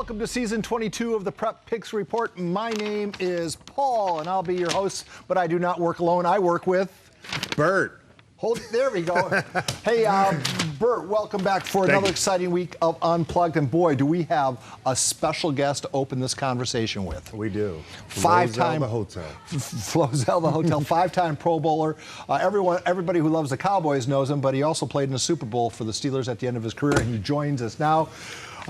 Welcome to season 22 of the Prep Picks Report. My name is Paul, and I'll be your host, but I do not work alone. I work with Bert. There we go. Hey, Bert, welcome back for another exciting week of Unplugged. And boy, do we have a special guest to open this conversation with. We do. Five-time the Hotel. Flozell the Hotel, five-time Pro Bowler. Everybody who loves the Cowboys knows him, but he also played in a Super Bowl for the Steelers at the end of his career, and he joins us now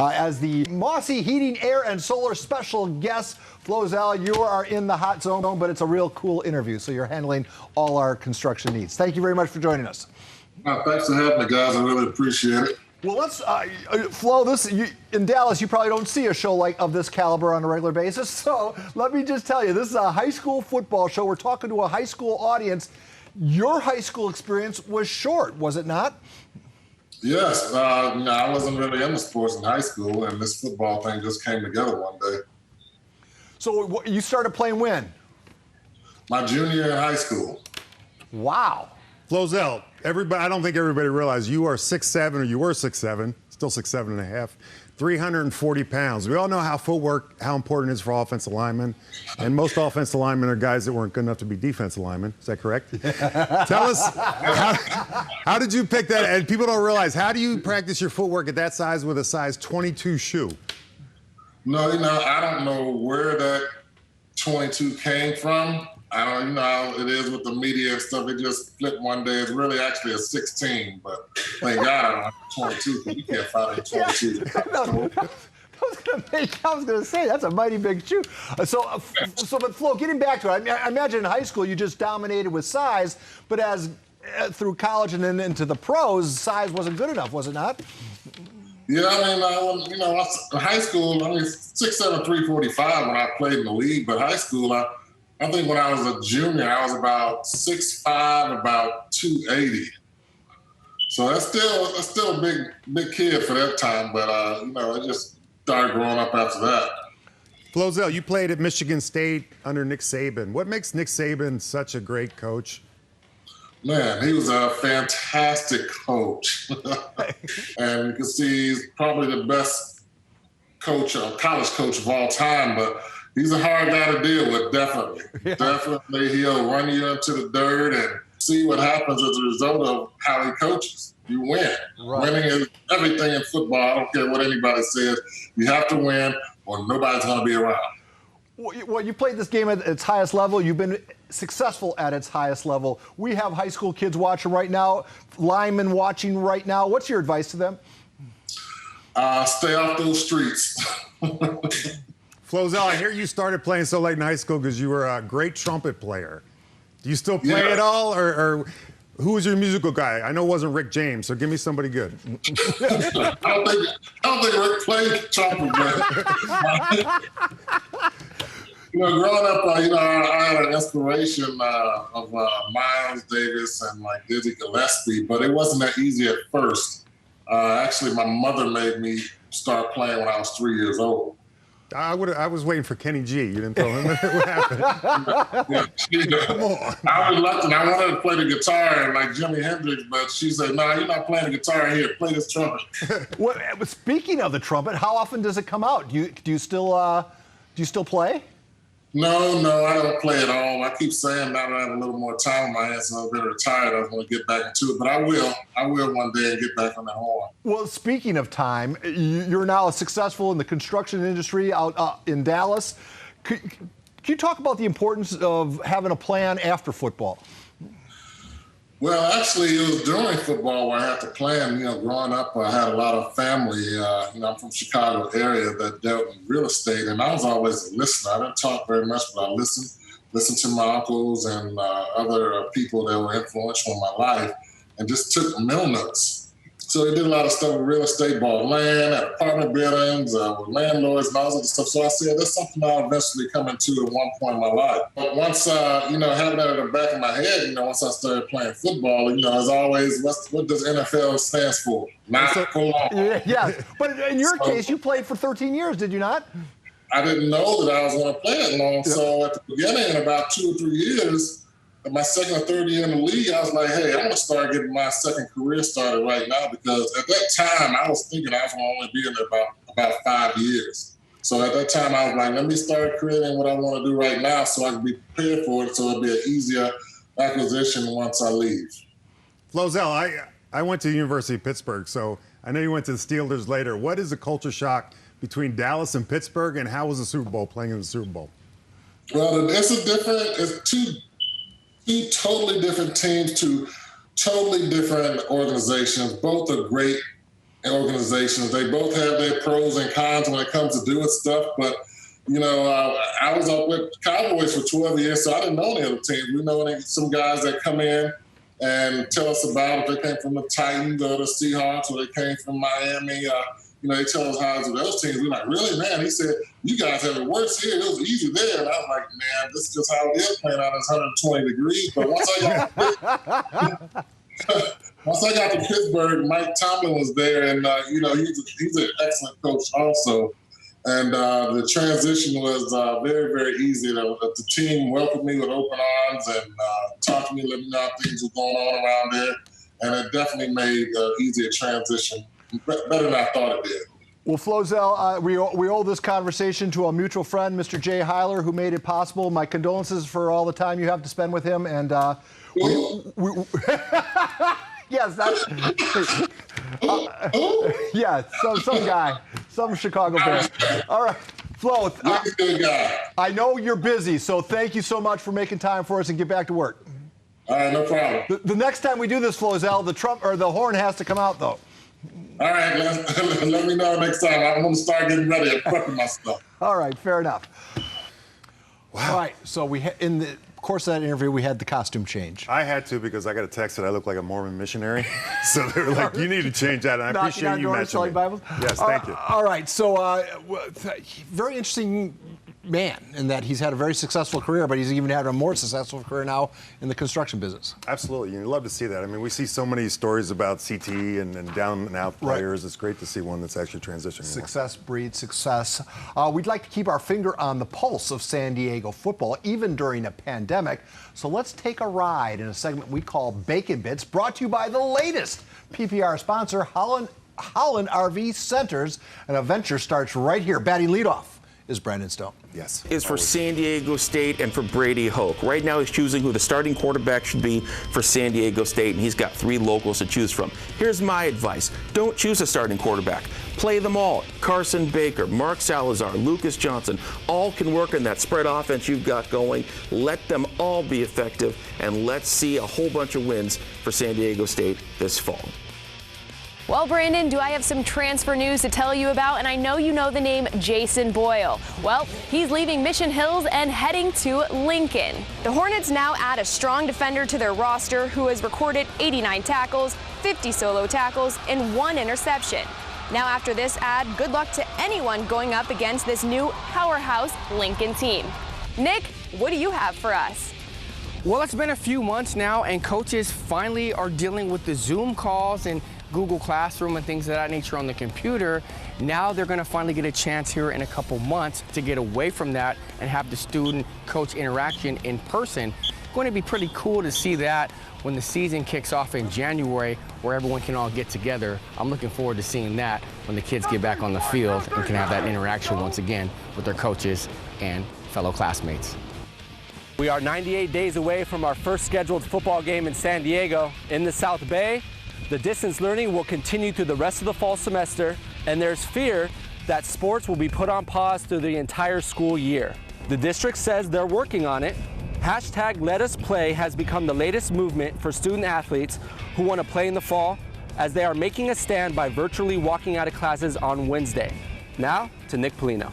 as the Mossy Heating, Air, and Solar special guest. Flozell, you are in the hot zone, but it's a real cool interview, so you're handling all our construction needs. Thank you very much for joining us. Thanks for having me, guys. I really appreciate it. Well, let's, Flo, in Dallas, you probably don't see a show of this caliber on a regular basis. So let me just tell you, this is a high school football show. We're talking to a high school audience. Your high school experience was short, was it not? Yes. I wasn't really into sports in high school, and this football thing just came together one day. So you started playing when? My junior year in high school. Wow. Flozell, I don't think everybody realized you are 6'7", or you were 6'7", still 6'7.5", 340 pounds. We all know how important it is for offensive linemen, and most offensive linemen are guys that weren't good enough to be defensive linemen. Is that correct? Tell us, how did you pick that? And people don't realize, how do you practice your footwork at that size with a size 22 shoe? No, I don't know where that 22 came from. I don't, you know how it is with the media and stuff. It just flipped one day. It's really actually a 16, but thank God I'm 22 because you can't find a 22. I was going to say, that's a mighty big shoe. But Flo, getting back to it, I imagine in high school you just dominated with size, but through college and then into the pros, size wasn't good enough, was it not? Yeah, in high school, 6'7", 345 when I played in the league, but high school, I think when I was a junior, I was about 6'5", about 280. So that's still a big kid for that time, but I just started growing up after that. Flozell, you played at Michigan State under Nick Saban. What makes Nick Saban such a great coach? Man, he was a fantastic coach. And you can see he's probably the best college coach of all time, but he's a hard guy to deal with, definitely. Yeah. Definitely, he'll run you into the dirt and see what happens as a result of how he coaches. You win. Right. Winning is everything in football. I don't care what anybody says. You have to win or nobody's going to be around. Well, you played this game at its highest level. You've been successful at its highest level. We have high school kids watching right now, linemen watching right now. What's your advice to them? Stay off those streets. Flozell, I hear you started playing so late in high school because you were a great trumpet player. Do you still play at all, or who was your musical guy? I know it wasn't Rick James, so give me somebody good. I don't think Rick played trumpet, but growing up, I had an inspiration of Miles Davis and Dizzy Gillespie, but it wasn't that easy at first. Actually, my mother made me start playing when I was 3 years old. I was waiting for Kenny G. You didn't throw him in there. What happened? Come on. I was reluctant. I wanted to play the guitar like Jimi Hendrix, but she said, "No, you're not playing the guitar here. Play this trumpet." Well, speaking of the trumpet, how often does it come out? Do you still play? No, I don't play at all. I keep saying now that I have a little more time on my hands and I've been retired, I was going to get back into it. But I will one day and get back on that horn. Well, speaking of time, you're now successful in the construction industry out in Dallas. Can you talk about the importance of having a plan after football? Well, actually, it was during football where I had to plan. Growing up, I had a lot of family. I'm from Chicago area that dealt in real estate, and I was always a listener. I didn't talk very much, but I listened to my uncles and other people that were influential in my life, and just took mill notes. So they did a lot of stuff with real estate, bought land, had apartment buildings, with landlords and all that stuff. So I said, that's something I'll eventually come into at one point in my life. But once, having that at the back of my head, once I started playing football, as always, what does NFL stand for? Not for long. Yeah. But in your case, you played for 13 years, did you not? I didn't know that I was going to play that long. Yeah. So at the beginning, in about 2 or 3 years, in my second or third year in the league, I was like, hey, I'm going to start getting my second career started right now, because at that time I was thinking I was going to only be in there about 5 years. So at that time, I was like, let me start creating what I want to do right now so I can be prepared for it so it'll be an easier acquisition once I leave. Flozell, I went to the University of Pittsburgh, so I know you went to the Steelers later. What is the culture shock between Dallas and Pittsburgh, and how was the Super Bowl, playing in the Super Bowl? Well, it's two totally different teams, two totally different organizations. Both are great organizations. They both have their pros and cons when it comes to doing stuff. But, I was up with Cowboys for 12 years, so I didn't know any other teams. We know some guys that come in and tell us about if they came from the Titans or the Seahawks or they came from Miami. They tell us how to do those teams. We're like, really, man? He said, you guys have it worse here. It was easy there. And I was like, man, this is just how it is playing out. It's 120 degrees. But once I got to Pittsburgh, Mike Tomlin was there, and he's an excellent coach also. And the transition was very, very easy. The team welcomed me with open arms and talked to me, let me know how things were going on around there. And it definitely made an easier transition, better than I thought it did. Well, Flozell, we owe this conversation to a mutual friend, Mr. Jay Heiler, who made it possible. My condolences for all the time you have to spend with him. And yes, that's some guy, some Chicago Bear. All right, Flo, I know you're busy, so thank you so much for making time for us and get back to work. All right, no problem. The next time we do this, Flozell, the horn has to come out, though. All right, let me know next time. I'm going to start getting ready and prepping my stuff. All right, fair enough. Wow. All right, so in the course of that interview, we had the costume change. I had to because I got a text that I look like a Mormon missionary. So they were like, you need to change that. And I appreciate you mentioning it. Bibles? Yes, thank you. All right, so very interesting man in that he's had a very successful career, but he's even had a more successful career now in the construction business. Absolutely. You love to see that. I mean, we see so many stories about CT and down and out players. Right. It's great to see one that's actually transitioning. Success breeds success. We'd like to keep our finger on the pulse of San Diego football, even during a pandemic. So let's take a ride in a segment we call Bacon Bits, brought to you by the latest PPR sponsor, Holland RV Centers. And a venture starts right here. Batting leadoff is Brandon Stone. Yes. Is for San Diego State and for Brady Hoke. Right now he's choosing who the starting quarterback should be for San Diego State, and he's got 3 locals to choose from. Here's my advice. Don't choose a starting quarterback. Play them all. Carson Baker, Mark Salazar, Lucas Johnson, all can work in that spread offense you've got going. Let them all be effective, and let's see a whole bunch of wins for San Diego State this fall. Well, Brandon, do I have some transfer news to tell you about? And I know you know the name Jason Boyle. Well, he's leaving Mission Hills and heading to Lincoln. The Hornets now add a strong defender to their roster who has recorded 89 tackles, 50 solo tackles, and 1 interception. Now after this ad, good luck to anyone going up against this new powerhouse Lincoln team. Nick, what do you have for us? Well, it's been a few months now, and coaches finally are dealing with the Zoom calls and Google Classroom and things of that nature on the computer. Now they're going to finally get a chance here in a couple months to get away from that and have the student-coach interaction in person. Going to be pretty cool to see that when the season kicks off in January, where everyone can all get together. I'm looking forward to seeing that when the kids get back on the field and can have that interaction once again with their coaches and fellow classmates. We are 98 days away from our first scheduled football game in San Diego. In the South Bay, the distance learning will continue through the rest of the fall semester, and there's fear that sports will be put on pause through the entire school year. The district says they're working on it. Hashtag Let Us Play has become the latest movement for student athletes who want to play in the fall, as they are making a stand by virtually walking out of classes on Wednesday. Now to Nick Polino.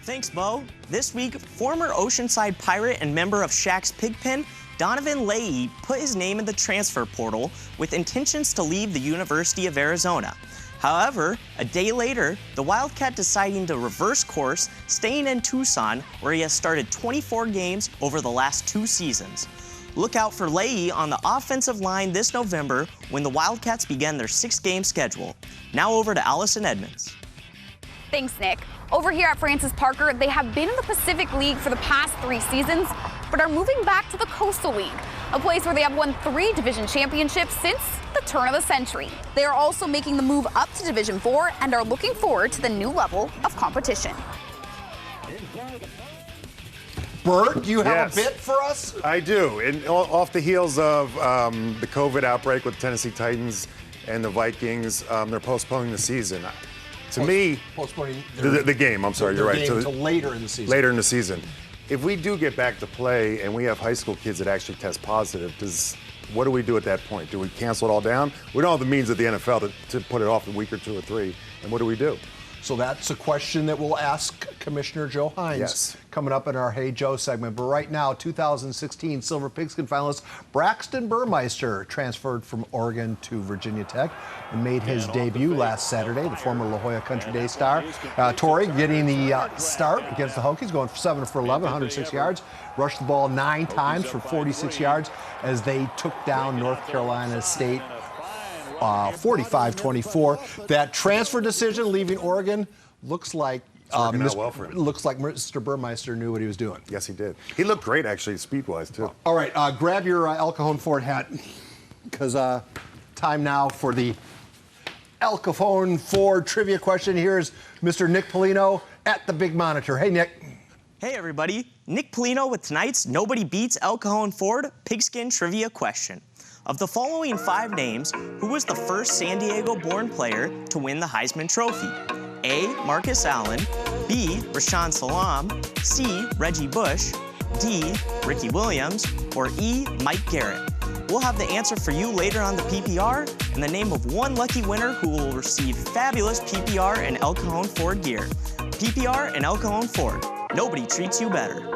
Thanks, Bo. This week, former Oceanside Pirate and member of Shaq's Pigpen, Donovan Leahy, put his name in the transfer portal with intentions to leave the University of Arizona. However, a day later, the Wildcat deciding to reverse course, staying in Tucson, where he has started 24 games over the last 2 seasons. Look out for Leahy on the offensive line this November when the Wildcats begin their 6-game schedule. Now over to Allison Edmonds. Thanks, Nick. Over here at Francis Parker, they have been in the Pacific League for the past 3 seasons, but are moving back to the Coastal League. a place where they have won 3 division championships since the turn of the century. They are also making the move up to Division 4 and are looking forward to the new level of competition. Bert, do you have a bit for us? I do. And off the heels of the COVID outbreak with the Tennessee Titans and the Vikings, they're postponing the season. To me, postponing the game. I'm sorry, you're right. Until later in the season. Later in the season. If we do get back to play and we have high school kids that actually test positive, what do we do at that point? Do we cancel it all down? We don't have the means of the NFL to put it off a week or 2 or 3. And what do we do? So that's a question that we'll ask Commissioner Joe Hines coming up in our Hey Joe segment. But right now, 2016 Silver Pigskin finalist Braxton Burmeister transferred from Oregon to Virginia Tech and made his debut last Saturday. The former La Jolla Country Day star. Torrey getting the start against the Hokies, going 7 for 11, 106 yards. Rushed the ball 9 times for 46 yards as they took down North Carolina State 45-24. That transfer decision leaving Oregon looks like Mr. Burmeister knew what he was doing. Yes, he did. He looked great, actually, speed-wise, too. All right, grab your El Cajon Ford hat, because time now for the El Cajon Ford trivia question. Here's Mr. Nick Polino at the big monitor. Hey, Nick. Hey, everybody. Nick Polino with tonight's Nobody Beats El Cajon Ford Pigskin trivia question. Of the following 5 names, who was the first San Diego-born player to win the Heisman Trophy? A. Marcus Allen, B. Rashawn Salam, C. Reggie Bush, D. Ricky Williams, or E. Mike Garrett? We'll have the answer for you later on the PPR and the name of one lucky winner who will receive fabulous PPR and El Cajon Ford gear. PPR and El Cajon Ford. Nobody treats you better.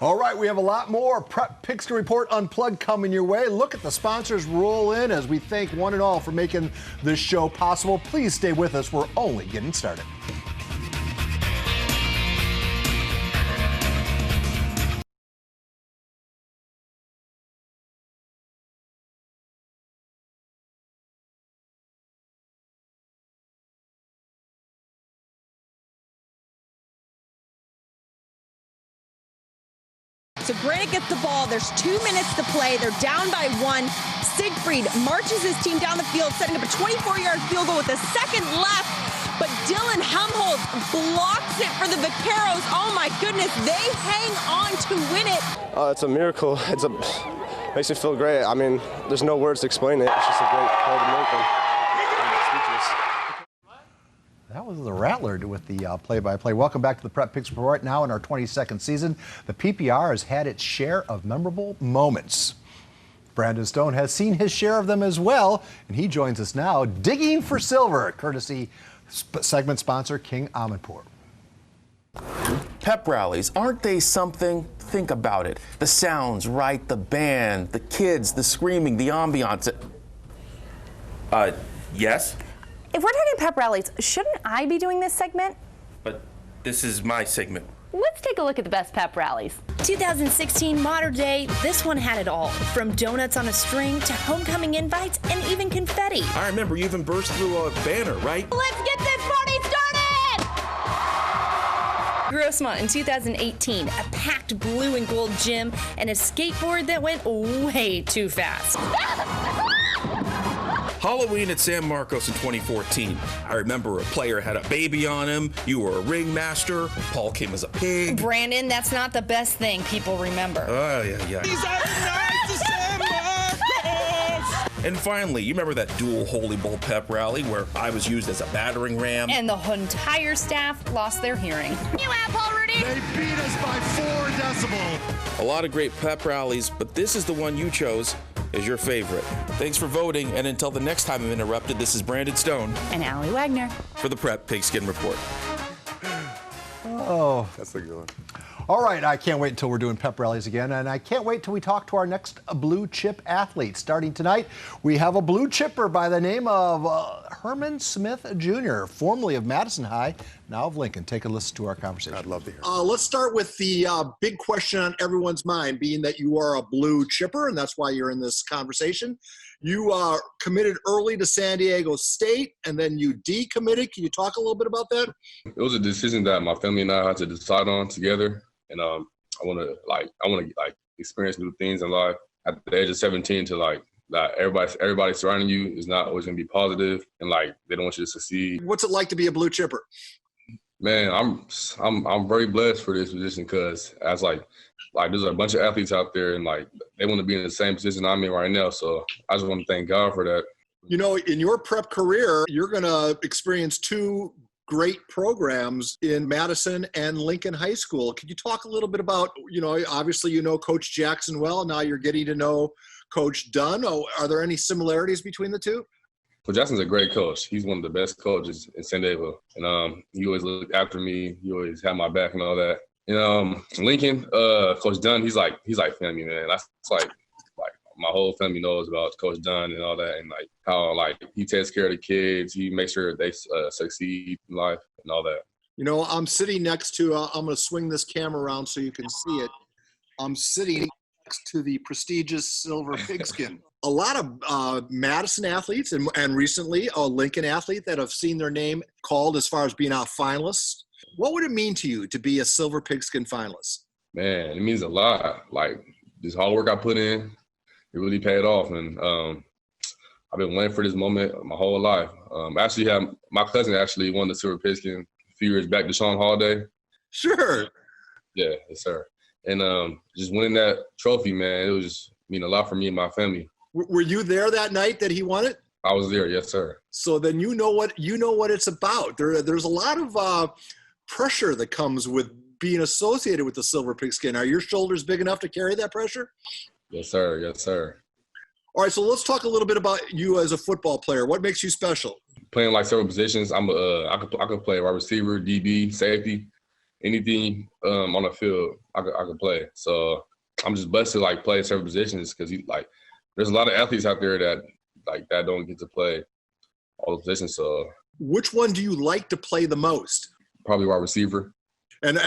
All right, we have a lot more Prep Pigskin Report Unplugged coming your way. Look at the sponsors roll in as we thank one and all for making this show possible. Please stay with us. We're only getting started. So Granite gets the ball. There's 2 minutes to play. They're down by 1. Siegfried marches his team down the field, setting up a 24-yard field goal with a second left. But Dylan Helmholtz blocks it for the Vaqueros. Oh, my goodness. They hang on to win it. It's a miracle. Makes me feel great. I mean, there's no words to explain it. It's just a great play to make. I'm speechless. That was the Rattler with the play-by-play. Welcome back to the Prep Picks Report. Now in our 22nd season, the PPR has had its share of memorable moments. Brandon Stone has seen his share of them as well, and he joins us now, digging for silver, courtesy segment sponsor King Amanpour. Pep rallies, aren't they something? Think about it. The sounds, right? The band, the kids, the screaming, the ambiance. Yes? If we're talking pep rallies, shouldn't I be doing this segment? But this is my segment. Let's take a look at the best pep rallies. 2016 Modern Day, this one had it all. From donuts on a string to homecoming invites and even confetti. I remember you even burst through a banner, right? Let's get this party started! Grossmont in 2018, a packed blue and gold gym and a skateboard that went way too fast. Halloween at San Marcos in 2014. I remember a player had a baby on him, you were a ringmaster, Paul came as a pig. Brandon, that's not the best thing people remember. Oh, yeah. These are the nights of San Marcos! And finally, you remember that dual Holy Bull pep rally where I was used as a battering ram? And the entire staff lost their hearing. You asshole, Rudy! They beat us by 4 decibels. A lot of great pep rallies, but this is the one you chose as your favorite. Thanks for voting, and until the next time I'm interrupted, this is Brandon Stone. And Allie Wagner. For the Prep Pigskin Report. Oh. That's a good one. All right, I can't wait until we're doing pep rallies again, and I can't wait till we talk to our next blue chip athlete. Starting tonight, we have a blue chipper by the name of Herman Smith Jr., formerly of Madison High, now of Lincoln. Take a listen to our conversation. I'd love to hear. Let's start with the big question on everyone's mind, being that you are a blue chipper, and that's why you're in this conversation. You committed early to San Diego State, and then you decommitted. Can you talk a little bit about that? It was a decision that my family and I had to decide on together, and I want to experience new things in life. At the age of 17, to like everybody surrounding you is not always gonna be positive, and like they don't want you to succeed. What's it like to be a blue chipper? Man, I'm very blessed for this position because as like there's a bunch of athletes out there and like they want to be in the same position I'm in right now. So I just want to thank God for that. You know, in your prep career, you're going to experience two great programs in Madison and Lincoln High School. Could you talk a little bit about, you know, obviously you know Coach Jackson well. Now you're getting to know Coach Dunn. Are there any similarities between the two? Coach Jackson's a great coach. He's one of the best coaches in San Diego. And he always looked after me. He always had my back and all that. And Lincoln, Coach Dunn, he's like family, man. That's like my whole family knows about Coach Dunn and all that, and like how like he takes care of the kids. He makes sure they succeed in life and all that. You know, I'm sitting next to, I'm going to swing this camera around so you can see it. I'm sitting next to the prestigious silver pigskin. A lot of Madison athletes and recently a Lincoln athlete that have seen their name called as far as being out finalists. What would it mean to you to be a silver pigskin finalist? Man, it means a lot. Like this hard work I put in, it really paid off. And I've been waiting for this moment my whole life. Actually, my cousin actually won the silver pigskin a few years back, Deshaun Holiday. Sure. Yeah, yes, sir. And just winning that trophy, man, it was just mean a lot for me and my family. Were you there that night that he won it? I was there, yes, sir. So then you know what it's about. There's a lot of pressure that comes with being associated with the silver pigskin. Are your shoulders big enough to carry that pressure? Yes, sir. Yes, sir. All right, so let's talk a little bit about you as a football player. What makes you special? Playing like several positions. I could play wide receiver, DB, safety, anything on the field. I could play. So I'm just blessed to like play several positions because there's a lot of athletes out there that don't get to play all the positions. So which one do you like to play the most? Probably wide receiver. And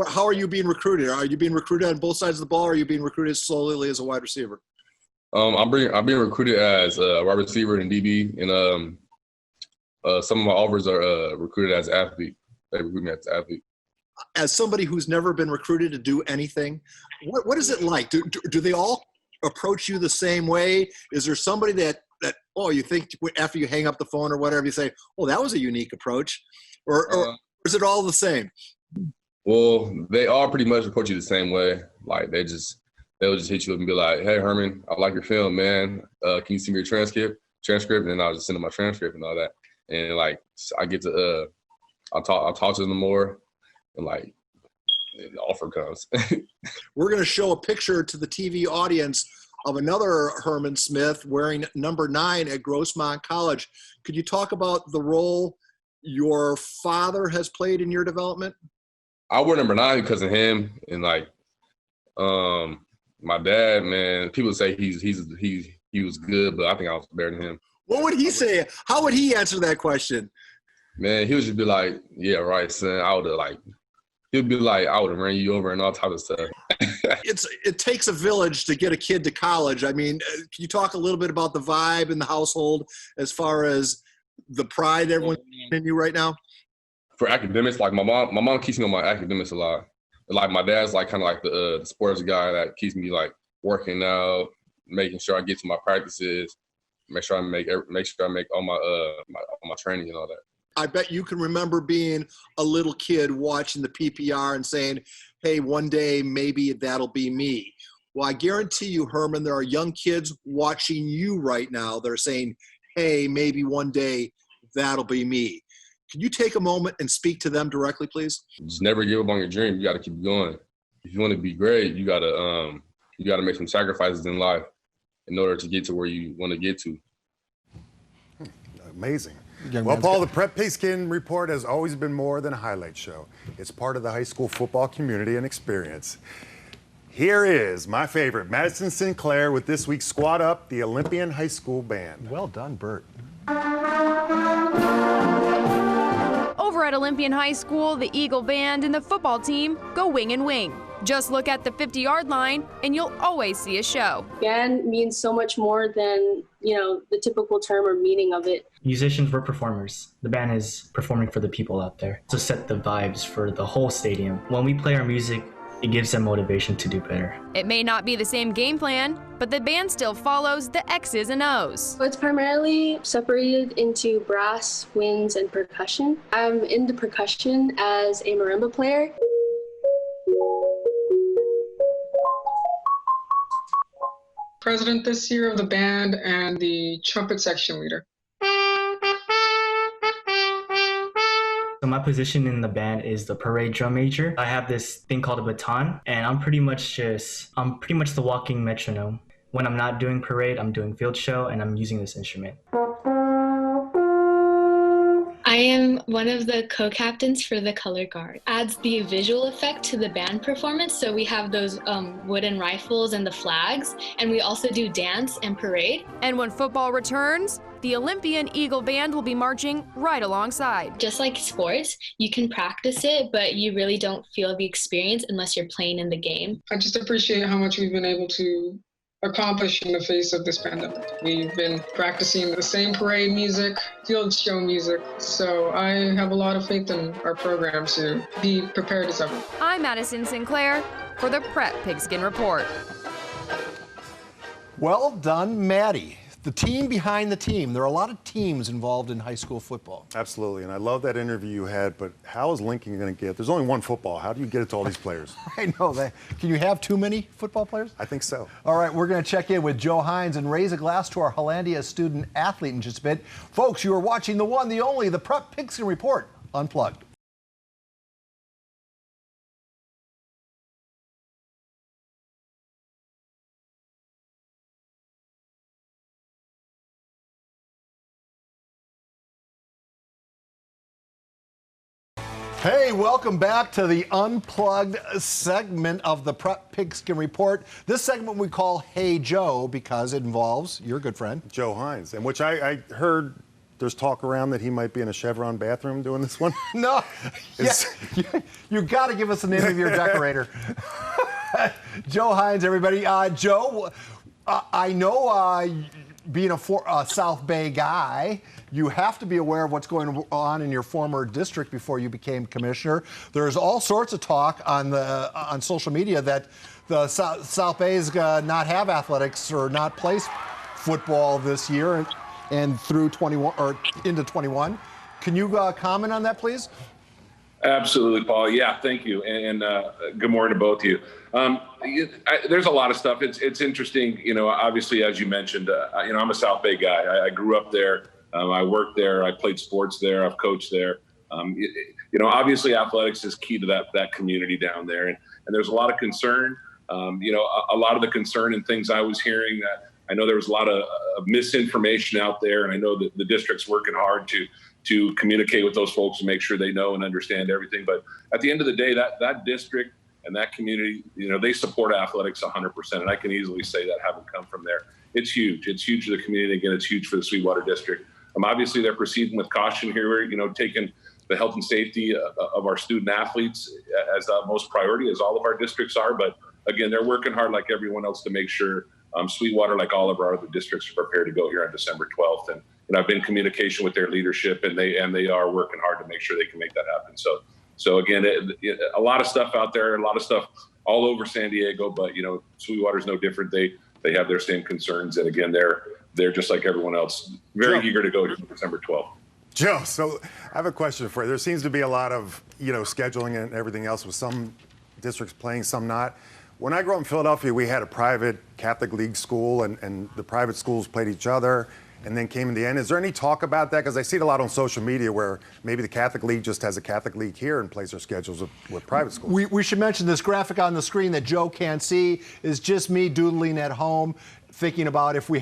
how are you being recruited? Are you being recruited on both sides of the ball, or are you being recruited solely as a wide receiver? I'm being recruited as a wide receiver and DB, and some of my offers are recruited as athlete. They recruit me as an athlete. As somebody who's never been recruited to do anything, what is it like? Do they all approach you the same way? Is there somebody that you think after you hang up the phone or whatever you say, oh, that was a unique approach, or is it all the same? Well, they all pretty much approach you the same way. Like they'll just hit you up and be like, "Hey, Herman, I like your film, man. Can you send me your transcript?" And then I'll just send them my transcript and all that. And like I get to I'll talk to them more, and like the offer comes. We're going to show a picture to the TV audience of another Herman Smith wearing number 9 at Grossmont College. Could you talk about the role your father has played in your development? I wear number 9 because of him, and like my dad, man. People say he was good, but I think I was better than him. What would he say? How would he answer that question? Man, he would just be like, "Yeah, right, son. I would have he'd be like, I would have ran you over and all type of stuff." It takes a village to get a kid to college. I mean, can you talk a little bit about the vibe in the household as far as the pride everyone's in you right now? For academics, like my mom keeps me on my academics a lot. Like my dad's like kind of like the sports guy that keeps me like working out, making sure I get to my practices, make sure I make all my training and all that. I bet you can remember being a little kid watching the PPR and saying, hey, one day maybe that'll be me. Well, I guarantee you, Herman, there are young kids watching you right now that are saying, hey, maybe one day that'll be me. Can you take a moment and speak to them directly, please? Just never give up on your dream. You got to keep going. If you want to be great, you got to make some sacrifices in life in order to get to where you want to get to. Amazing. Well, Paul, the Prep Pigskin Report has always been more than a highlight show. It's part of the high school football community and experience. Here is my favorite, Madison Sinclair, with this week's Squad Up, the Olympian High School Band. Well done, Bert. Over at Olympian High School, the Eagle Band and the football team go wing and wing. Just look at the 50-yard line and you'll always see a show. Band means so much more than, the typical term or meaning of it. Musicians were performers. The band is performing for the people out there to set the vibes for the whole stadium. When we play our music, it gives them motivation to do better. It may not be the same game plan, but the band still follows the X's and O's. It's primarily separated into brass, winds, and percussion. I'm into percussion as a marimba player. President this year of the band and the trumpet section leader. So my position in the band is the parade drum major. I have this thing called a baton, and I'm pretty much the walking metronome. When I'm not doing parade, I'm doing field show, and I'm using this instrument. I am one of the co-captains for the color guard. Adds the visual effect to the band performance. So we have those wooden rifles and the flags, and we also do dance and parade. And when football returns, the Olympian Eagle Band will be marching right alongside. Just like sports, you can practice it, but you really don't feel the experience unless you're playing in the game. I just appreciate how much we've been able to accomplish in the face of this pandemic. We've been practicing the same parade music, field show music, so I have a lot of faith in our program to be prepared as ever. I'm Madison Sinclair for the Prep Pigskin Report. Well done, Maddie. The team behind the team. There are a lot of teams involved in high school football. Absolutely, and I love that interview you had, but how is Lincoln going to get? There's only one football. How do you get it to all these players? I know that. Can you have too many football players? I think so. All right, we're going to check in with Joe Hines and raise a glass to our Hollandia student athlete in just a bit. Folks, you are watching the one, the only, the Prep Pigskin Report, Unplugged. Hey, welcome back to the Unplugged segment of the Prep Pigskin Report. This segment we call Hey Joe because it involves your good friend, Joe Hines, and which I heard there's talk around that he might be in a Chevron bathroom doing this one. No, you got to give us the name of your decorator. Joe Hines, everybody. Joe, I know being a South Bay guy, you have to be aware of what's going on in your former district before you became commissioner. There's all sorts of talk on social media that the South Bay is not have athletics or not play football this year and through 21 or into 21. Can you comment on that, please? Absolutely, Paul. Yeah, thank you, and good morning to both of you. There's a lot of stuff. It's interesting, obviously, as you mentioned, I'm a South Bay guy. I grew up there. I worked there. I played sports there. I've coached there. Obviously, athletics is key to that community down there, and there's a lot of concern. A lot of the concern and things I was hearing that I know there was a lot of misinformation out there, and I know that the district's working hard to communicate with those folks and make sure they know and understand everything. But at the end of the day, that district and that community, they support athletics 100%. And I can easily say that having come from there. It's huge. It's huge to the community. Again, it's huge for the Sweetwater district. Obviously, they're proceeding with caution here, taking the health and safety of our student athletes as the most priority, as all of our districts are. But again, they're working hard like everyone else to make sure Sweetwater, like all of our other districts, are prepared to go here on December 12th. And I've been in communication with their leadership, and they are working hard to make sure they can make that happen. So again, a lot of stuff out there, a lot of stuff all over San Diego, but Sweetwater's no different. They have their same concerns, and again, they're just like everyone else, very eager to go to December 12th. Joe, so I have a question for you. There seems to be a lot of scheduling and everything else with some districts playing, some not. When I grew up in Philadelphia, we had a private Catholic League school, and the private schools played each other and then came in the end. Is there any talk about that? Because I see it a lot on social media where maybe the Catholic League just has a Catholic League here and plays their schedules with private schools. We should mention this graphic on the screen that Joe can't see is just me doodling at home, thinking about if we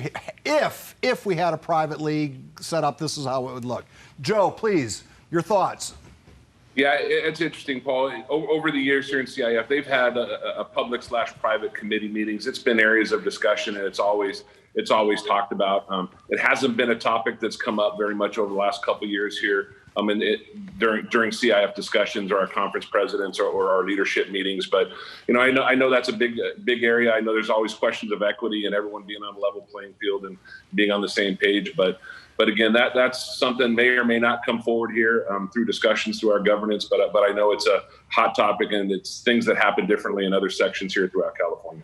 had a private league set up, this is how it would look. Joe, please, your thoughts. Yeah, it's interesting, Paul. Over the years here in CIF, they've had a public/private committee meetings. It's been areas of discussion, and it's always talked about. It hasn't been a topic that's come up very much over the last couple of years here. During CIF discussions or our conference presidents or our leadership meetings, but I know that's a big area. I know there's always questions of equity and everyone being on a level playing field and being on the same page. But But again, that's something may or may not come forward here through discussions through our governance. But I know it's a hot topic, and it's things that happen differently in other sections here throughout California.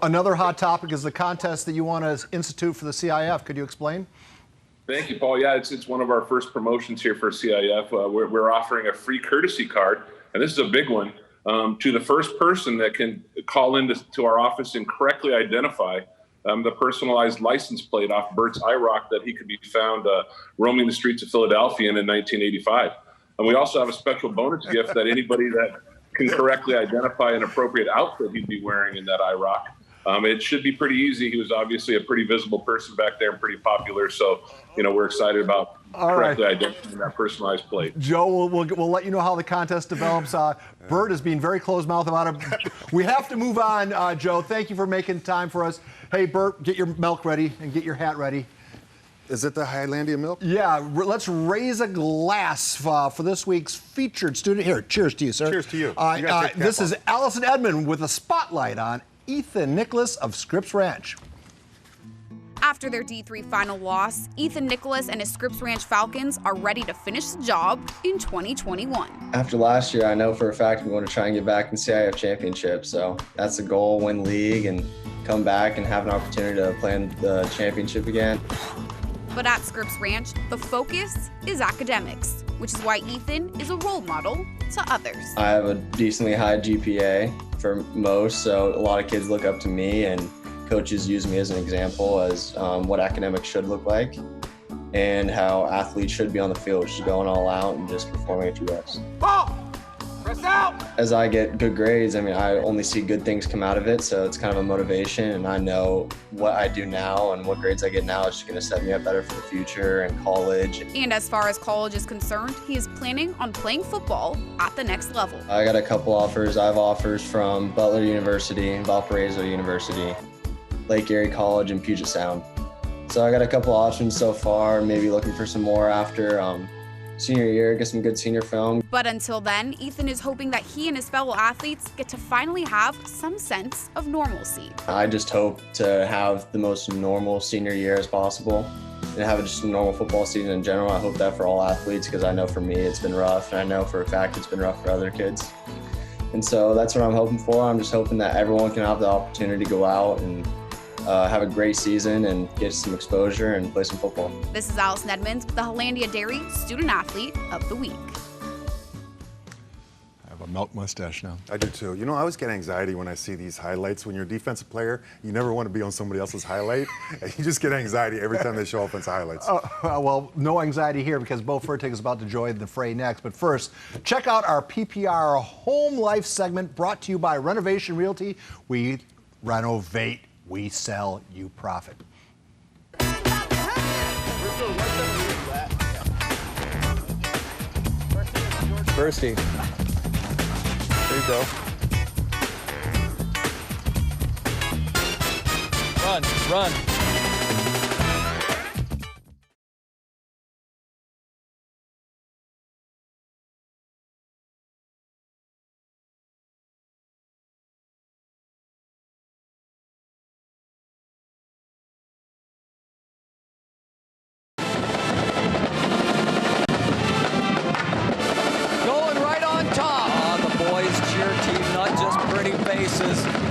Another hot topic is the contest that you want to institute for the CIF. Could you explain? Thank you, Paul. Yeah, it's one of our first promotions here for CIF. We're offering a free courtesy card, and this is a big one, to the first person that can call in to our office and correctly identify the personalized license plate off Bert's IROC that he could be found roaming the streets of Philadelphia in 1985. And we also have a special bonus gift that anybody that can correctly identify an appropriate outfit he'd be wearing in that IROC. It should be pretty easy. He was obviously a pretty visible person back there and pretty popular. So, we're excited about correctly identifying that personalized plate. Joe, we'll let you know how the contest develops. Bert is being very close-mouthed about it. We have to move on, Joe. Thank you for making time for us. Hey, Bert, get your milk ready and get your hat ready. Is it the Highlandia milk? Yeah, let's raise a glass for this week's featured student. Here, cheers to you, sir. Cheers to you. This is Allison Edmond with a spotlight on Ethan Nicholas of Scripps Ranch. After their D3 final loss, Ethan Nicholas and his Scripps Ranch Falcons are ready to finish the job in 2021. After last year, I know for a fact we want to try and get back in CIF championship. So that's the goal, win league and come back and have an opportunity to play in the championship again. But at Scripps Ranch, the focus is academics, which is why Ethan is a role model to others. I have a decently high GPA for most, so a lot of kids look up to me, and coaches use me as an example as what academics should look like and how athletes should be on the field, which is going all out and just performing at your best. Press out! As I get good grades, I only see good things come out of it, so it's kind of a motivation, and I know what I do now and what grades I get now is just going to set me up better for the future and college. And as far as college is concerned, he is planning on playing football at the next level. I got a couple offers. I have offers from Butler University, Valparaiso University, Lake Erie College, and Puget Sound. So I got a couple options so far, maybe looking for some more after senior year, get some good senior film. But until then, Ethan is hoping that he and his fellow athletes get to finally have some sense of normalcy. I just hope to have the most normal senior year as possible and have just a normal football season in general. I hope that for all athletes, because I know for me it's been rough, and I know for a fact it's been rough for other kids. And so that's what I'm hoping for. I'm just hoping that everyone can have the opportunity to go out and have a great season and get some exposure and play some football. This is Allison Edmonds with the Highlandia Dairy Student Athlete of the Week. I have a milk mustache now. I do too. I always get anxiety when I see these highlights. When you're a defensive player, you never want to be on somebody else's highlight. And you just get anxiety every time they show offensive highlights. Well, no anxiety here because Bo Furtick is about to join the fray next. But first, check out our PPR Home Life segment brought to you by Renovation Realty. We renovate. We sell, you profit. Bursty. There you go. Run.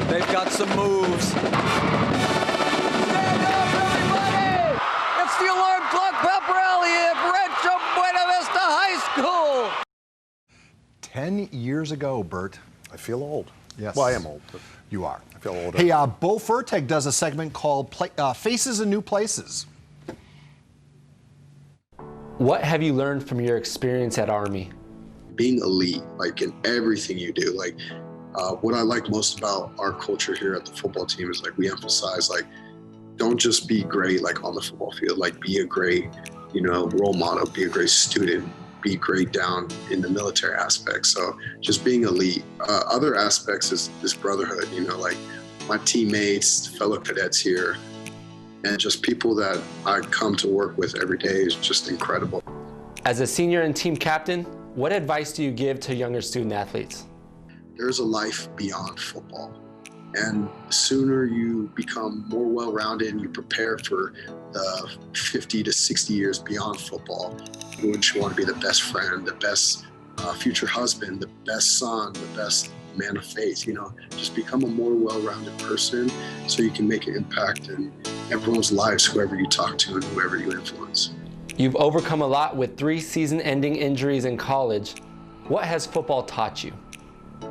They've got some moves. Stand up, everybody! It's the alarm clock pep rally at Rancho Buena Vista High School. 10 years ago, Bert. I feel old. Yes. Well, I am old. But you are. I feel older. Hey, Bo Furtick does a segment called Faces in New Places. What have you learned from your experience at Army? Being elite, like in everything you do, like what I like most about our culture here at the football team is like we emphasize like don't just be great like on the football field, like be a great role model, be a great student, be great down in the military aspect. So just being elite. Other aspects is this brotherhood, like my teammates, fellow cadets here, and just people that I come to work with every day is just incredible. As a senior and team captain, what advice do you give to younger student athletes? There's a life beyond football. And the sooner you become more well-rounded and you prepare for the 50 to 60 years beyond football, wouldn't you want to be the best friend, the best future husband, the best son, the best man of faith? Just become a more well-rounded person so you can make an impact in everyone's lives, whoever you talk to and whoever you influence. You've overcome a lot with 3 season-ending injuries in college. What has football taught you?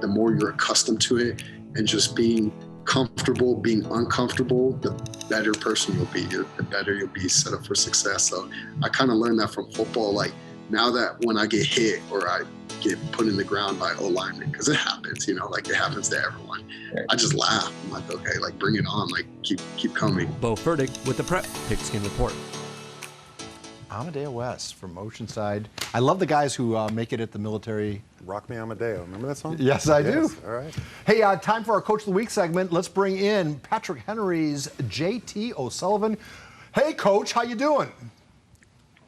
The more you're accustomed to it and just being comfortable, being uncomfortable, the better person you'll be, the better you'll be set up for success. So I kind of learned that from football. Like, now that when I get hit or I get put in the ground by O-linemen, because it happens, like it happens to everyone, I just laugh. I'm like, okay, like bring it on, like keep coming. Bo Furtick with the Prep Pigskin Report. Amadeo West from Oceanside. I love the guys who make it at the military. Rock Me Amadeo. Remember that song? Yes, I do. All right. Hey, time for our Coach of the Week segment. Let's bring in Patrick Henry's JT O'Sullivan. Hey, Coach, how you doing?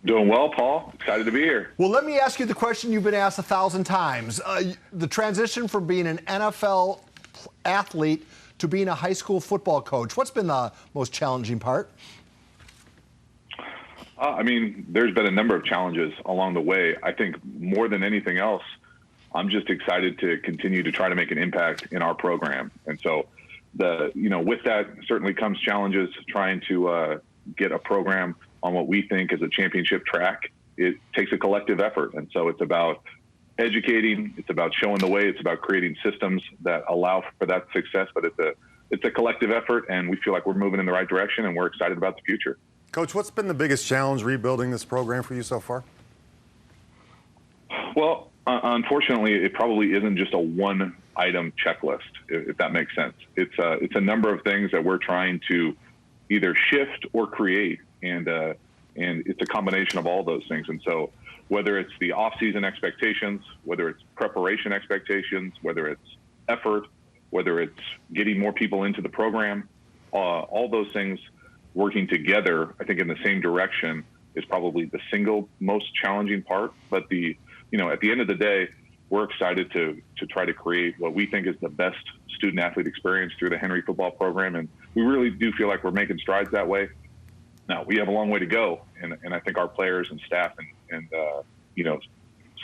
Doing well, Paul. Excited to be here. Well, let me ask you the question you've been asked 1,000 times. The transition from being an NFL athlete to being a high school football coach. What's been the most challenging part? There's been a number of challenges along the way. I think more than anything else, I'm just excited to continue to try to make an impact in our program. And so with that certainly comes challenges trying to get a program on what we think is a championship track. It takes a collective effort. And so it's about educating, it's about showing the way, it's about creating systems that allow for that success, but it's a collective effort, and we feel like we're moving in the right direction, and we're excited about the future. Coach, what's been the biggest challenge rebuilding this program for you so far? Well, unfortunately, it probably isn't just a one-item checklist, if that makes sense. It's a number of things that we're trying to either shift or create, and it's a combination of all those things. And so whether it's the off-season expectations, whether it's preparation expectations, whether it's effort, whether it's getting more people into the program, all those things working together, I think in the same direction, is probably the single most challenging part. But at the end of the day, we're excited to try to create what we think is the best student-athlete experience through the Henry football program. And we really do feel like we're making strides that way. Now, we have a long way to go, and I think our players and staff and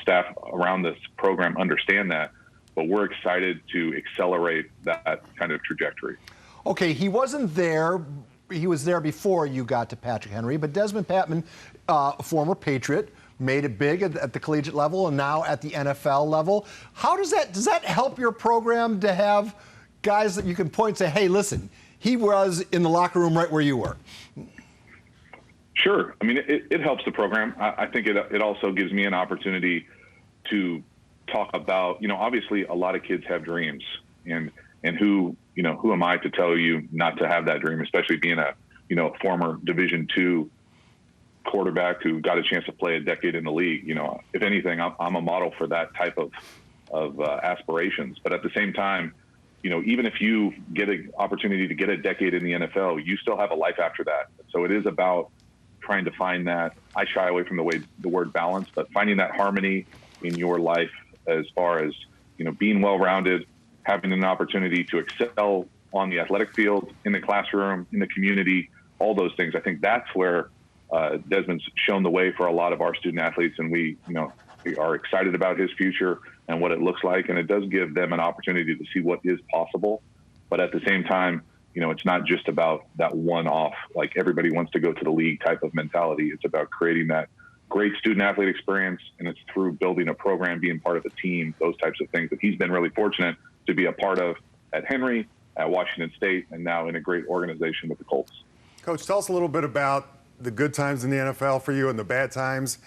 staff around this program understand that. But we're excited to accelerate that kind of trajectory. Okay, he wasn't there. He was there before you got to Patrick Henry, but Desmond Patman, former Patriot, made it big at the collegiate level and now at the NFL level. How does that help your program to have guys that you can point and say, hey, listen, he was in the locker room right where you were? Sure. It helps the program. I think it also gives me an opportunity to talk about, obviously a lot of kids have dreams, and who am I to tell you not to have that dream, especially being a, former Division II quarterback who got a chance to play a decade in the league. If anything, I'm a model for that type of aspirations. But at the same time, even if you get an opportunity to get a decade in the NFL, you still have a life after that. So it is about trying to find that. I shy away from the word balance, but finding that harmony in your life as far as, being well-rounded, having an opportunity to excel on the athletic field, in the classroom, in the community, all those things. I think that's where Desmond's shown the way for a lot of our student athletes, and we are excited about his future and what it looks like. And it does give them an opportunity to see what is possible. But at the same time, it's not just about that one-off, like everybody wants to go to the league type of mentality. It's about creating that great student-athlete experience, and it's through building a program, being part of a team, those types of things that he's been really fortunate to be a part of at Henry, at Washington State, and now in a great organization with the Colts. Coach, tell us a little bit about the good times in the NFL for you and the bad times.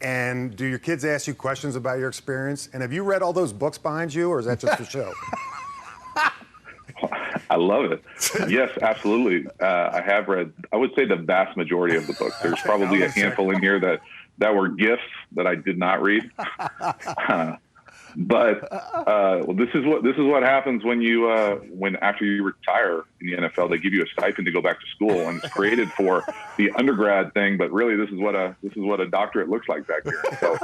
And do your kids ask you questions about your experience? And have you read all those books behind you, or is that just for show? I love it. Yes, absolutely. I have read, I would say, the vast majority of the books. There's probably a handful in here that were gifts that I did not read. But this is what happens when after you retire in the NFL, they give you a stipend to go back to school, and it's created for the undergrad thing. But really, this is what a doctorate looks like back here. So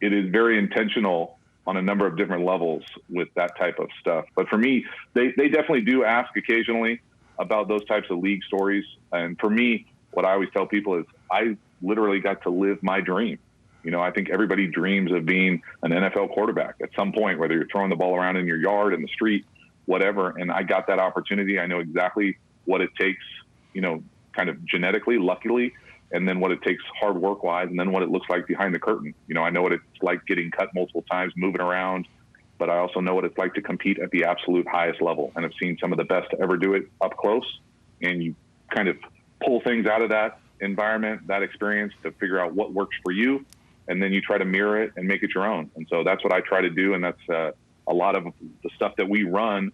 it is very intentional on a number of different levels with that type of stuff. But for me, they definitely do ask occasionally about those types of league stories. And for me, what I always tell people is I literally got to live my dream. You know, I think everybody dreams of being an NFL quarterback at some point, whether you're throwing the ball around in your yard, in the street, whatever. And I got that opportunity. I know exactly what it takes, you know, kind of genetically, luckily, and then what it takes hard work wise, and then what it looks like behind the curtain. You know, I know what it's like getting cut multiple times, moving around, but I also know what it's like to compete at the absolute highest level. And I've seen some of the best to ever do it up close. And you kind of pull things out of that environment, that experience, to figure out what works for you. And then you try to mirror it and make it your own. And so that's what I try to do. And that's a lot of the stuff that we run.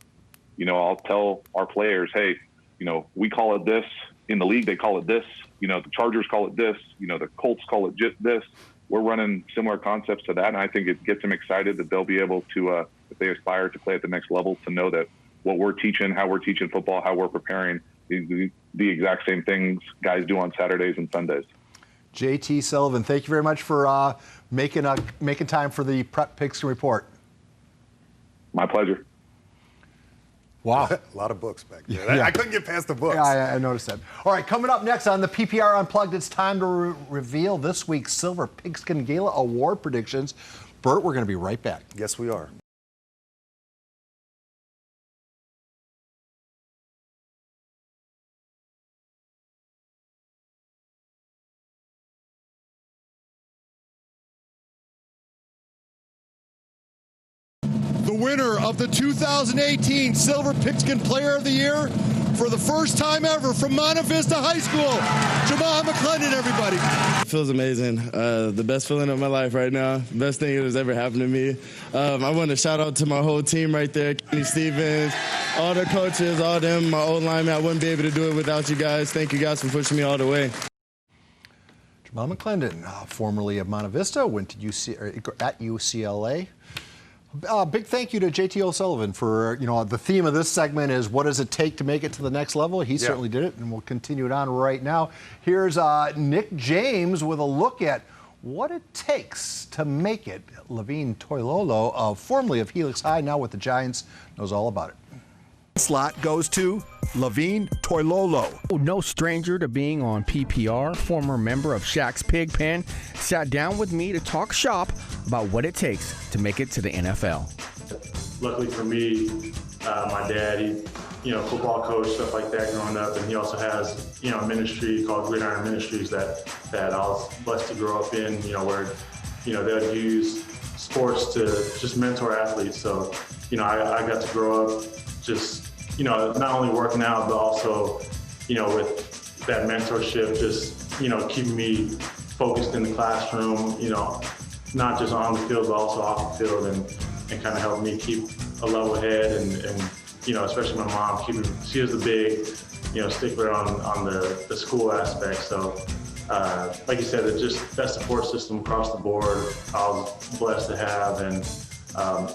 You know, I'll tell our players, hey, you know, we call it this. In the league, they call it this. You know, the Chargers call it this. You know, the Colts call it just this. We're running similar concepts to that, and I think it gets them excited that they'll be able to, if they aspire to play at the next level, to know that what we're teaching, how we're teaching football, how we're preparing, the exact same things guys do on Saturdays and Sundays. JT Sullivan, thank you very much for making time for the Prep Pigskin Report. My pleasure. Wow. A lot of books back there. Yeah. I couldn't get past the books. Yeah, I noticed that. All right, coming up next on the PPR Unplugged, it's time to reveal this week's Silver Pigskin Gala Award predictions. Bert, we're going to be right back. Yes, we are. The winner of the 2018 Silver Pigskin Player of the Year for the first time ever from Monte Vista High School, Jamal McClendon, everybody. It feels amazing. The best feeling of my life right now. Best thing that has ever happened to me. I want to shout out to my whole team right there, Kenny Stevens, all the coaches, all them, my old lineman. I wouldn't be able to do it without you guys. Thank you guys for pushing me all the way. Jamal McClendon, formerly of Monte Vista, went to at UCLA. Big thank you to JT O'Sullivan for, the theme of this segment is what does it take to make it to the next level? He certainly did it, and we'll continue it on right now. Here's Nick James with a look at what it takes to make it. Levine Toilolo, formerly of Helix High, now with the Giants, knows all about it. Slot goes to Levine Toilolo. No stranger to being on PPR, former member of Shaq's Pig Pen, sat down with me to talk shop about what it takes to make it to the NFL. Luckily for me, my dad, he, football coach, stuff like that growing up, and he also has, a ministry called Gridiron Ministries that I was blessed to grow up in, where, they'll use sports to just mentor athletes. So, I got to grow up just, not only working out, but also, with that mentorship, just, keeping me focused in the classroom, not just on the field, but also off the field, and kind of help me keep a level head, and especially my mom, she was the big, stickler on the school aspect. So, like you said, it's just that support system across the board I was blessed to have, and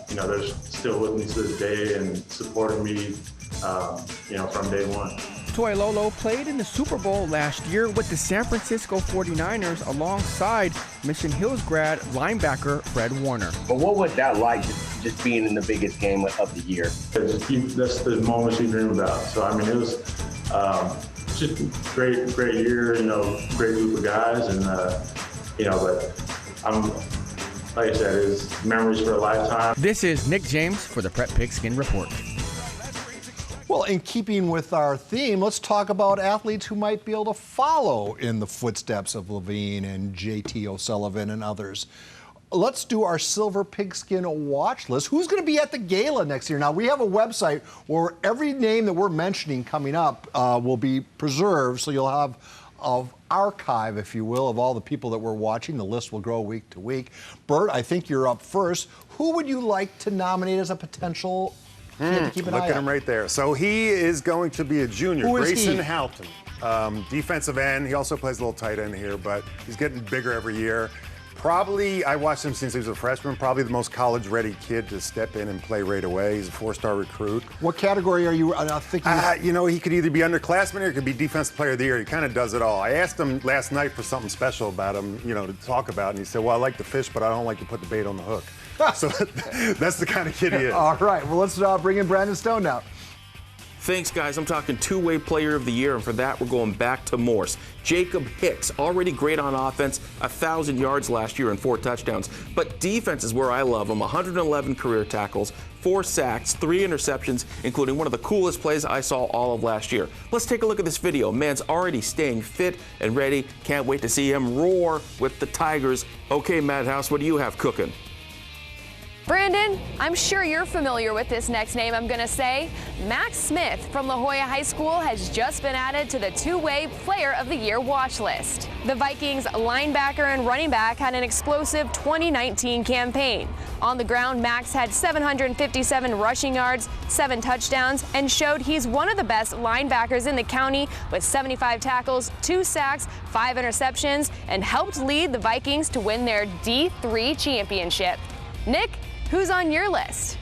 they're still with me to this day and supporting me, from day one. Toilolo played in the Super Bowl last year with the San Francisco 49ers alongside Mission Hills grad linebacker Fred Warner. But what was that like, just being in the biggest game of the year? That's the moments you dream about. So, it was just a great year, great group of guys, and, but like I said, it's memories for a lifetime. This is Nick James for the Prep Pigskin Report. Well, in keeping with our theme, let's talk about athletes who might be able to follow in the footsteps of Levine and JT O'Sullivan and others. Let's do our Silver Pigskin watch list. Who's going to be at the gala next year? Now, we have a website where every name that we're mentioning coming up will be preserved, so you'll have an archive, if you will, of all the people that we're watching. The list will grow week to week. Bert, I think you're up first. Who would you like to nominate as a potential kid to keep an eye on? Look at him right there. So he is going to be a junior. Who is Grayson he? Halton, defensive end. He also plays a little tight end here, but he's getting bigger every year. Probably, I watched him since he was a freshman, probably the most college-ready kid to step in and play right away. He's a 4-star recruit. What category are you thinking? You know, he could either be underclassman or he could be Defensive Player of the Year. He kind of does it all. I asked him last night for something special about him, you know, to talk about, and he said, well, I like to fish, but I don't like to put the bait on the hook. So that's the kind of kid he is. All right, well, let's bring in Brandon Stone now. Thanks, guys. I'm talking two-way player of the year, and for that, we're going back to Morse. Jacob Hicks, already great on offense, 1,000 yards last year and 4 touchdowns. But defense is where I love him. 111 career tackles, 4 sacks, 3 interceptions, including one of the coolest plays I saw all of last year. Let's take a look at this video. Man's already staying fit and ready. Can't wait to see him roar with the Tigers. Okay, Madhouse, what do you have cooking? Brandon, I'm sure you're familiar with this next name I'm going to say. Max Smith from La Jolla High School has just been added to the two-way Player of the Year watch list. The Vikings linebacker and running back had an explosive 2019 campaign. On the ground, Max had 757 rushing yards, 7 touchdowns, and showed he's one of the best linebackers in the county with 75 tackles, 2 sacks, 5 interceptions, and helped lead the Vikings to win their D3 championship. Nick, who's on your list?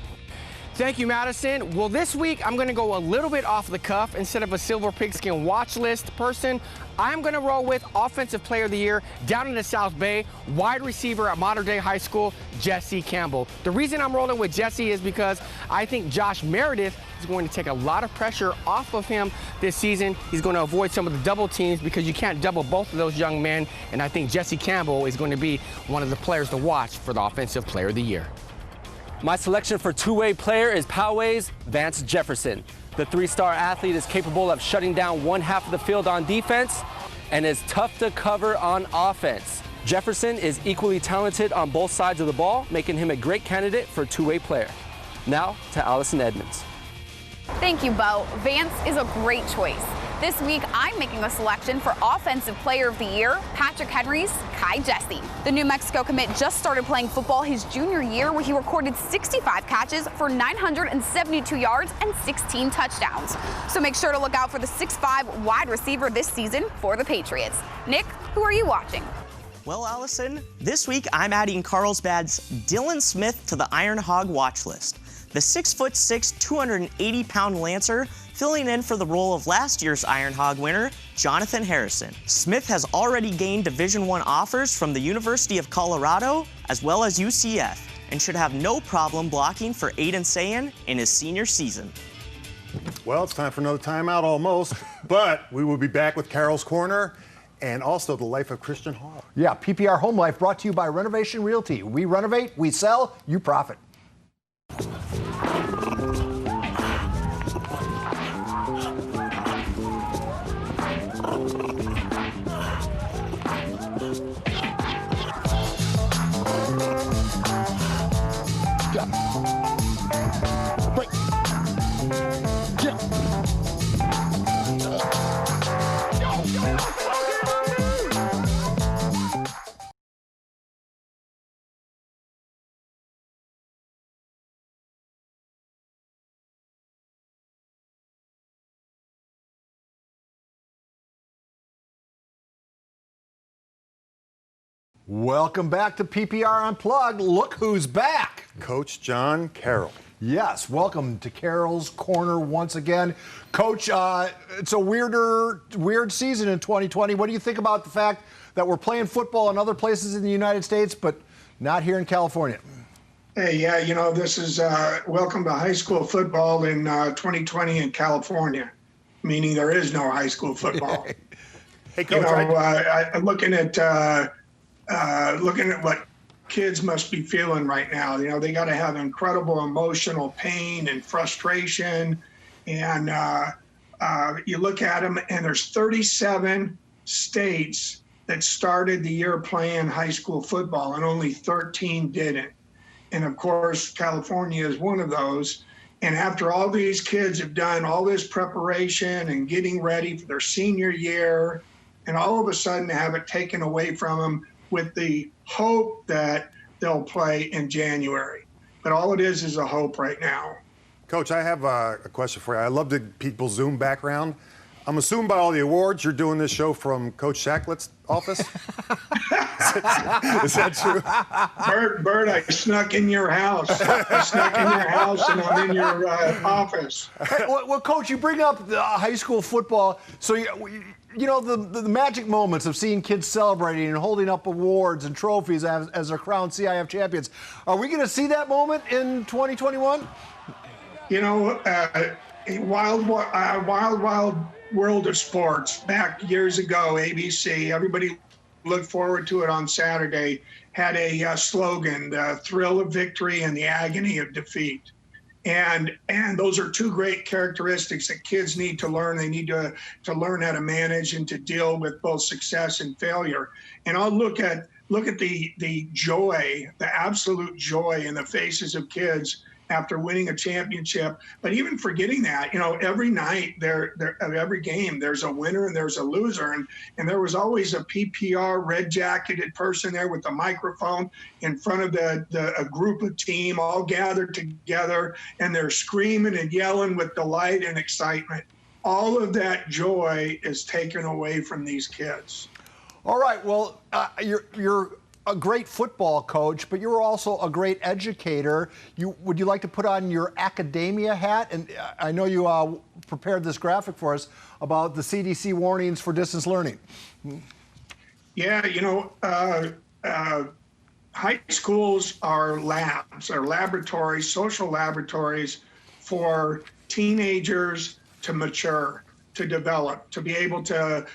Thank you, Madison. Well, this week I'm going to go a little bit off the cuff. Instead of a Silver Pigskin watch list person, I'm going to roll with Offensive Player of the Year down in the South Bay, wide receiver at Mater Dei High School, Jesse Campbell. The reason I'm rolling with Jesse is because I think Josh Meredith is going to take a lot of pressure off of him this season. He's going to avoid some of the double teams because you can't double both of those young men, and I think Jesse Campbell is going to be one of the players to watch for the Offensive Player of the Year. My selection for two-way player is Poway's Vance Jefferson. The 3-star athlete is capable of shutting down one half of the field on defense and is tough to cover on offense. Jefferson is equally talented on both sides of the ball, making him a great candidate for two-way player. Now to Allison Edmonds. Thank you, Bo. Vance is a great choice. This week, I'm making a selection for Offensive Player of the Year, Patrick Henry's Kai Jesse. The New Mexico commit just started playing football his junior year, where he recorded 65 catches for 972 yards and 16 touchdowns. So make sure to look out for the 6'5" wide receiver this season for the Patriots. Nick, who are you watching? Well, Allison, this week I'm adding Carlsbad's Dylan Smith to the Iron Hog watch list. The 6'6", 280-pound Lancer filling in for the role of last year's Iron Hog winner, Jonathan Harrison. Smith has already gained Division I offers from the University of Colorado as well as UCF and should have no problem blocking for Aiden Sayin in his senior season. Well, it's time for another timeout almost, but we will be back with Carol's Corner and also the life of Christian Hall. Yeah, PPR Home Life brought to you by Renovation Realty. We renovate, we sell, you profit. Welcome back to PPR Unplugged. Look who's back. Coach John Carroll. Yes, welcome to Carol's Corner once again. Coach, it's a weird season in 2020. What do you think about the fact that we're playing football in other places in the United States, but not here in California? Hey, yeah, you know, this is welcome to high school football in 2020 in California, meaning there is no high school football. Hey, Coach, I'm looking at what kids must be feeling right now. You know, they got to have incredible emotional pain and frustration. And you look at them, and there's 37 states that started the year playing high school football, and only 13 didn't. And of course, California is one of those. And after all these kids have done all this preparation and getting ready for their senior year, and all of a sudden have it taken away from them with the hope that they'll play in January. But all it is a hope right now. Coach, I have a question for you. I love the people's Zoom background. I'm assuming by all the awards, you're doing this show from Coach Shacklett's office? Is that true? Bert, I snuck in your house. I snuck in your house, and I'm in your office. Hey, well, Coach, you bring up the high school football. So, you know, the magic moments of seeing kids celebrating and holding up awards and trophies as they're crowned CIF champions. Are we going to see that moment in 2021? You know, wild world of sports. Back years ago, ABC, everybody looked forward to it on Saturday, had a slogan, the thrill of victory and the agony of defeat. And those are two great characteristics that kids need to learn. They need to learn how to manage and to deal with both success and failure. And I'll look at the joy, the absolute joy in the faces of kids after winning a championship. But even forgetting that, you know, every night of every game, there's a winner and there's a loser. And there was always a PPR red-jacketed person there with a microphone in front of a group of team all gathered together, and they're screaming and yelling with delight and excitement. All of that joy is taken away from these kids. All right, well, you're a great football coach, but you're also a great educator. Would you like to put on your academia hat? And I know you prepared this graphic for us about the CDC warnings for distance learning. Yeah, you know, high schools are labs, are laboratories, social laboratories for teenagers to mature, to develop, to be able to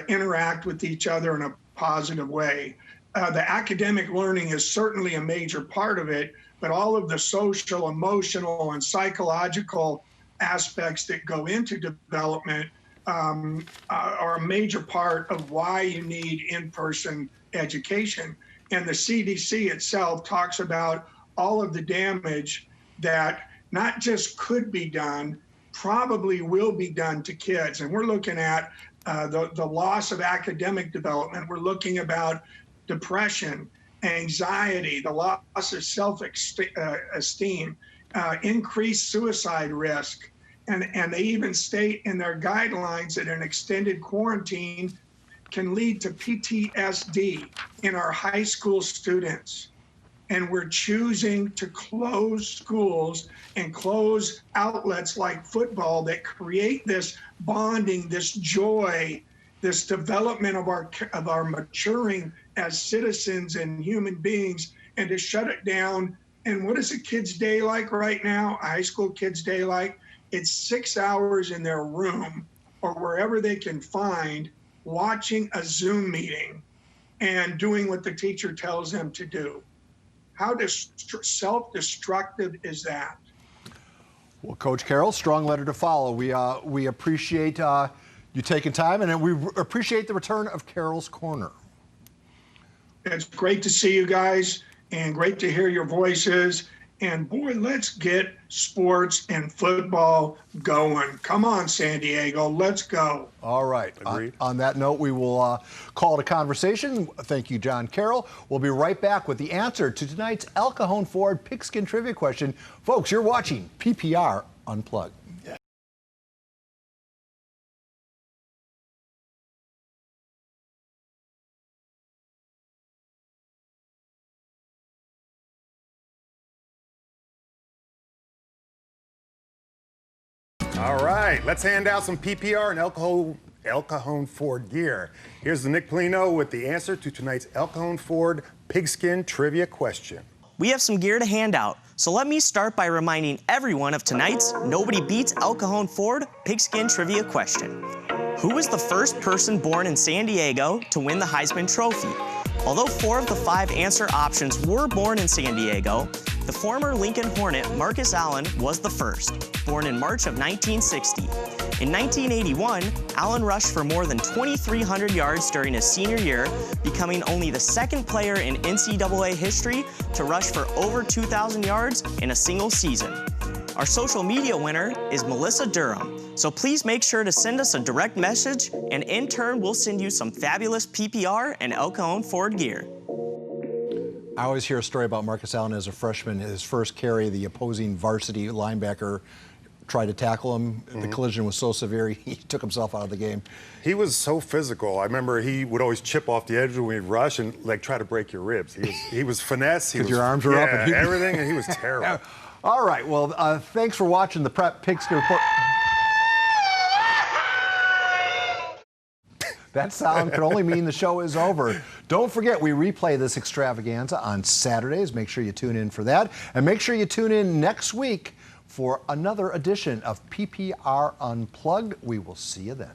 interact with each other in a positive way. The academic learning is certainly a major part of it, but all of the social, emotional, and psychological aspects that go into development are a major part of why you need in-person education. And the CDC itself talks about all of the damage that not just could be done, probably will be done to kids. And we're looking at the loss of academic development. We're looking about depression, anxiety, the loss of self-esteem, increased suicide risk. And they even state in their guidelines that an extended quarantine can lead to PTSD in our high school students. And we're choosing to close schools and close outlets like football that create this bonding, this joy, this development of our maturing as citizens and human beings, and to shut it down. And what is a kid's day like right now? A high school kid's day like? It's 6 hours in their room or wherever they can find, watching a Zoom meeting and doing what the teacher tells them to do. How self-destructive is that? Well, Coach Carroll, strong letter to follow. We appreciate you taking time, and we appreciate the return of Carroll's Corner. It's great to see you guys and great to hear your voices. And boy, let's get sports and football going. Come on, San Diego, let's go. All right. On that note, we will call it a conversation. Thank you, John Carroll. We'll be right back with the answer to tonight's El Cajon Ford Pigskin Trivia question. Folks, you're watching PPR Unplugged. All right, let's hand out some PPR and El Cajon Ford gear. Here's the Nick Polino with the answer to tonight's El Cajon Ford Pigskin Trivia question. We have some gear to hand out, so let me start by reminding everyone of tonight's Nobody Beats El Cajon Ford Pigskin Trivia question. Who was the first person born in San Diego to win the Heisman Trophy? Although 4 of the 5 answer options were born in San Diego, the former Lincoln Hornet Marcus Allen was the first, born in March of 1960. In 1981, Allen rushed for more than 2,300 yards during his senior year, becoming only the second player in NCAA history to rush for over 2,000 yards in a single season. Our social media winner is Melissa Durham, so please make sure to send us a direct message, and in turn, we'll send you some fabulous PPR and El Cajon Ford gear. I always hear a story about Marcus Allen as a freshman, his first carry, the opposing varsity linebacker tried to tackle him. The collision was so severe, he took himself out of the game. He was so physical. I remember he would always chip off the edge when we'd rush and like try to break your ribs. He was finesse. Because your arms were up. And everything, and he was terrible. All right, well, thanks for watching the Prep Pigskin Report. That sound could only mean the show is over. Don't forget, we replay this extravaganza on Saturdays. Make sure you tune in for that. And make sure you tune in next week for another edition of PPR Unplugged. We will see you then.